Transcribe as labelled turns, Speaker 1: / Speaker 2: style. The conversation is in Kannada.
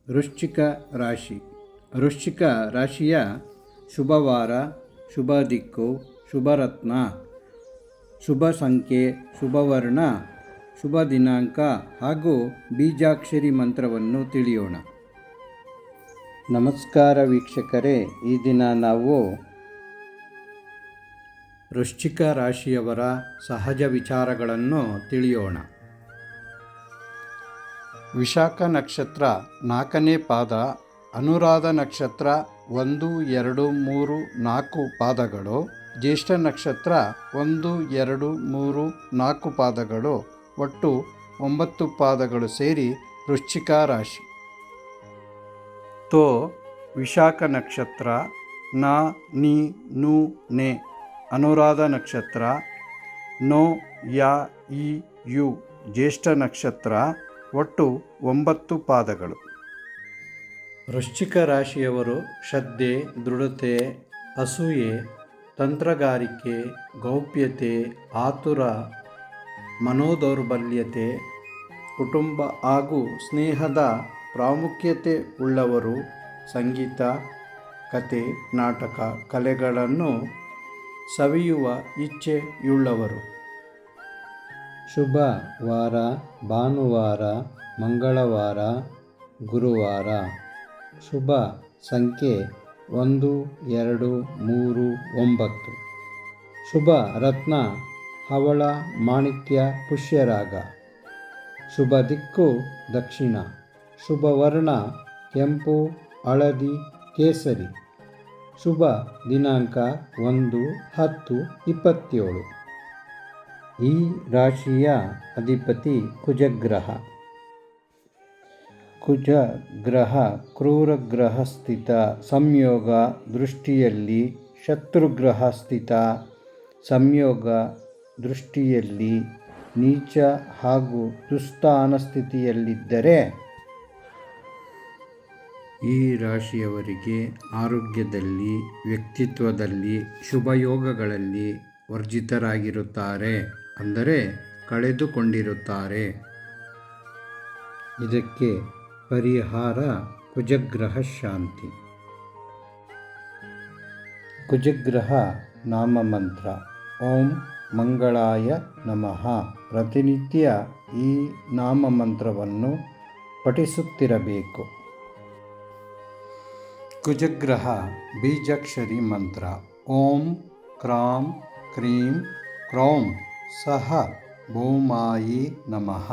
Speaker 1: ವೃಶ್ಚಿಕ ರಾಶಿ. ವೃಶ್ಚಿಕ ರಾಶಿಯ ಶುಭವಾರ, ಶುಭ ದಿಕ್ಕು, ಶುಭರತ್ನ, ಶುಭ ಸಂಖ್ಯೆ, ಶುಭವರ್ಣ, ಶುಭ ದಿನಾಂಕ ಹಾಗೂ ಬೀಜಾಕ್ಷರಿ ಮಂತ್ರವನ್ನು ತಿಳಿಯೋಣ. ನಮಸ್ಕಾರ ವೀಕ್ಷಕರೇ, ಈ ದಿನ ನಾವು ವೃಶ್ಚಿಕ ರಾಶಿಯವರ ಸಹಜ ವಿಚಾರಗಳನ್ನು ತಿಳಿಯೋಣ. ವಿಶಾಖ ನಕ್ಷತ್ರ 4ನೇ ಪಾದ, ಅನುರಾಧ ನಕ್ಷತ್ರ 1, 2, 3, 4 ಪಾದಗಳು, ಜ್ಯೇಷ್ಠ ನಕ್ಷತ್ರ 1, 2, 3, 4 ಪಾದಗಳು, ಒಟ್ಟು 9 ಪಾದಗಳು ಸೇರಿ ವೃಶ್ಚಿಕ ರಾಶಿ. ವಿಶಾಖ ನಕ್ಷತ್ರ ನ, ನಿ, ನು, ನೆ. ಅನುರಾಧ ನಕ್ಷತ್ರ ನೋ, ಯ, ಇ, ಯು. ಜ್ಯೇಷ್ಠ ನಕ್ಷತ್ರ ಒಟ್ಟು 9 ಪಾದಗಳು. ವೃಶ್ಚಿಕ ರಾಶಿಯವರು ಶ್ರದ್ಧೆ, ದೃಢತೆ, ಅಸೂಯೆ, ತಂತ್ರಗಾರಿಕೆ, ಗೌಪ್ಯತೆ, ಆತುರ, ಮನೋದೌರ್ಬಲ್ಯತೆ, ಕುಟುಂಬ ಹಾಗೂ ಸ್ನೇಹದ ಪ್ರಾಮುಖ್ಯತೆ ಉಳ್ಳವರು. ಸಂಗೀತ, ಕತೆ, ನಾಟಕ, ಕಲೆಗಳನ್ನು ಸವಿಯುವ ಇಚ್ಛೆಯುಳ್ಳವರು. ಶುಭ ವಾರ ಭಾನುವಾರ, ಮಂಗಳವಾರ, ಗುರುವಾರ. ಶುಭ ಸಂಖ್ಯೆ 1, 2, 3, 9. ಶುಭ ರತ್ನ ಹವಳ, ಮಾಣಿಕ್ಯ, ಪುಷ್ಯರಾಗ. ಶುಭ ದಿಕ್ಕು ದಕ್ಷಿಣ. ಶುಭ ವರ್ಣ ಕೆಂಪು, ಹಳದಿ, ಕೇಸರಿ. ಶುಭ ದಿನಾಂಕ 1-10-27. ಈ ರಾಶಿಯ ಅಧಿಪತಿ ಕುಜಗ್ರಹ. ಕುಜಗ್ರಹ ಕ್ರೂರಗ್ರಹ ಸ್ಥಿತ ಸಂಯೋಗ ದೃಷ್ಟಿಯಲ್ಲಿ, ಶತ್ರುಗ್ರಹ ಸ್ಥಿತ ಸಂಯೋಗ ದೃಷ್ಟಿಯಲ್ಲಿ, ನೀಚ ಹಾಗೂ ದುಸ್ಥಾನ ಸ್ಥಿತಿಯಲ್ಲಿದ್ದರೆ ಈ ರಾಶಿಯವರಿಗೆ ಆರೋಗ್ಯದಲ್ಲಿ, ವ್ಯಕ್ತಿತ್ವದಲ್ಲಿ, ಶುಭಯೋಗಗಳಲ್ಲಿ ವರ್ಜಿತರಾಗಿರುತ್ತಾರೆ, ಅಂದರೆ ಕಳೆದುಕೊಂಡಿರುತ್ತಾರೆ. ಇದಕ್ಕೆ ಪರಿಹಾರ ಕುಜಗ್ರಹ ಶಾಂತಿ. ಕುಜಗ್ರಹ ನಾಮಮಂತ್ರ ಓಂ ಮಂಗಳಾಯ ನಮಃ. ಪ್ರತಿನಿತ್ಯ ಈ ನಾಮಮಂತ್ರವನ್ನು ಪಠಿಸುತ್ತಿರಬೇಕು. ಕುಜಗ್ರಹ ಬೀಜಾಕ್ಷರಿ ಮಂತ್ರ ಓಂ ಕ್ರಾಂ ಕ್ರೀಂ ಕ್ರೌಂ ಸಹ ಭೌಮಾಯಿ ನಮಃ.